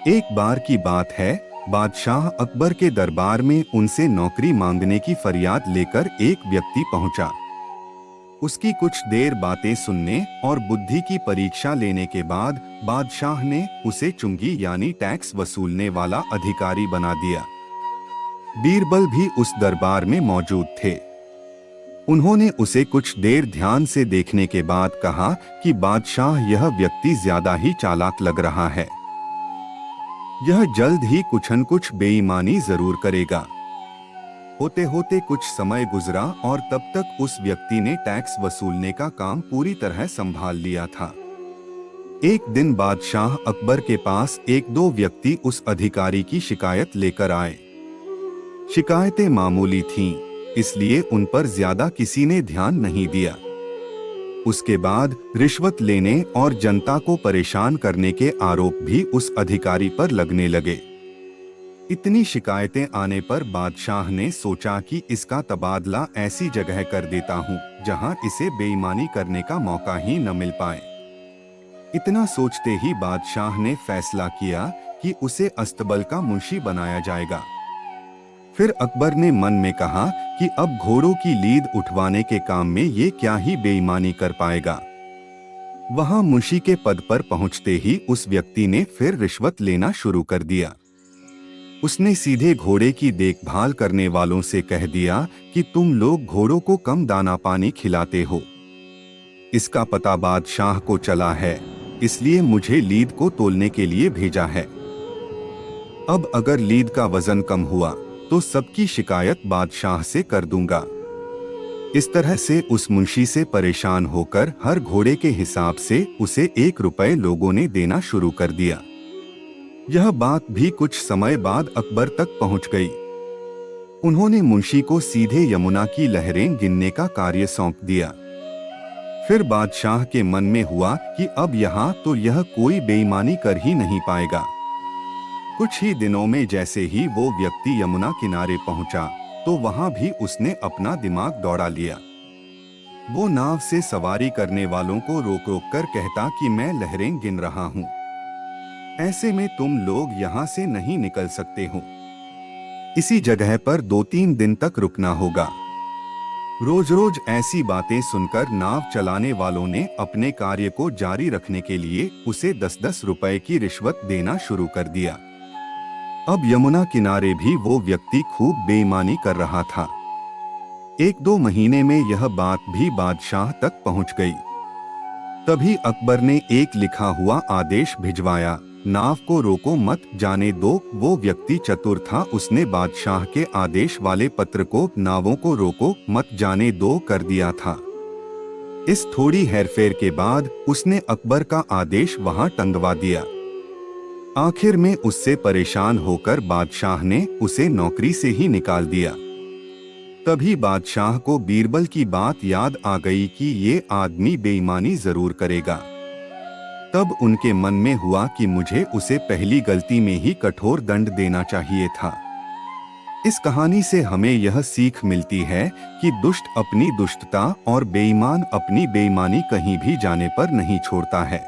एक बार की बात है, बादशाह अकबर के दरबार में उनसे नौकरी मांगने की फरियाद लेकर एक व्यक्ति पहुंचा। उसकी कुछ देर बातें सुनने और बुद्धि की परीक्षा लेने के बाद बादशाह ने उसे चुंगी यानी टैक्स वसूलने वाला अधिकारी बना दिया। बीरबल भी उस दरबार में मौजूद थे। उन्होंने उसे कुछ देर ध्यान से देखने के बाद कहा कि बादशाह, यह व्यक्ति ज्यादा ही चालाक लग रहा है। यह जल्द ही कुछ न कुछ बेईमानी जरूर करेगा। होते होते कुछ समय गुजरा और तब तक उस व्यक्ति ने टैक्स वसूलने का काम पूरी तरह संभाल लिया था। एक दिन बादशाह अकबर के पास एक दो व्यक्ति उस अधिकारी की शिकायत लेकर आए। शिकायतें मामूली थीं, इसलिए उन पर ज्यादा किसी ने ध्यान नहीं दिया। उसके बाद रिश्वत लेने और जनता को परेशान करने के आरोप भी उस अधिकारी पर लगने लगे। इतनी शिकायतें आने पर बादशाह ने सोचा कि इसका तबादला ऐसी जगह कर देता हूँ जहाँ इसे बेईमानी करने का मौका ही न मिल पाए। इतना सोचते ही बादशाह ने फैसला किया कि उसे अस्तबल का मुंशी बनाया जाएगा। फिर अकबर ने मन में कहा कि अब घोड़ों की लीद उठवाने के काम में ये क्या ही बेईमानी कर पाएगा। वहां मुंशी के पद पर पहुंचते ही उस व्यक्ति ने फिर रिश्वत लेना शुरू कर दिया। उसने सीधे घोड़े की देखभाल करने वालों से कह दिया कि तुम लोग घोड़ों को कम दाना पानी खिलाते हो। इसका पता बादशाह को चला है, इसलिए मुझे लीद को तोलने के लिए भेजा है। अब अगर लीद का वजन कम हुआ तो सबकी शिकायत बादशाह से कर दूंगा। इस तरह से उस मुंशी से परेशान होकर हर घोड़े के हिसाब से उसे 1 रुपए लोगों ने देना शुरू कर दिया। यह बात भी कुछ समय बाद अकबर तक पहुंच गई। उन्होंने मुंशी को सीधे यमुना की लहरें गिनने का कार्य सौंप दिया। फिर बादशाह के मन में हुआ कि अब यहाँ तो यह कोई बेईमानी कर ही नहीं पाएगा। कुछ ही दिनों में जैसे ही वो व्यक्ति यमुना किनारे पहुंचा तो वहां भी उसने अपना दिमाग दौड़ा लिया। वो नाव से सवारी करने वालों को रोक रोक कर कहता कि मैं लहरें गिन रहा हूं, ऐसे में तुम लोग यहाँ से नहीं निकल सकते हो। इसी जगह पर 2-3 दिन तक रुकना होगा। रोज रोज ऐसी बातें सुनकर नाव चलाने वालों ने अपने कार्य को जारी रखने के लिए उसे 10-10 रुपए की रिश्वत देना शुरू कर दिया। अब यमुना किनारे भी वो व्यक्ति खूब बेईमानी कर रहा था। 1-2 महीने में यह बात भी बादशाह तक पहुंच गई। तभी अकबर ने एक लिखा हुआ आदेश भिजवाया, नाव को रोको मत, जाने दो। वो व्यक्ति चतुर था, उसने बादशाह के आदेश वाले पत्र को नावों को रोको मत जाने दो कर दिया था। इस थोड़ी हेरफेर के बाद उसने अकबर का आदेश वहां टंगवा दिया। आखिर में उससे परेशान होकर बादशाह ने उसे नौकरी से ही निकाल दिया। तभी बादशाह को बीरबल की बात याद आ गई कि ये आदमी बेईमानी जरूर करेगा। तब उनके मन में हुआ कि मुझे उसे पहली गलती में ही कठोर दंड देना चाहिए था। इस कहानी से हमें यह सीख मिलती है कि दुष्ट अपनी दुष्टता और बेईमान अपनी बेईमानी कहीं भी जाने पर नहीं छोड़ता है।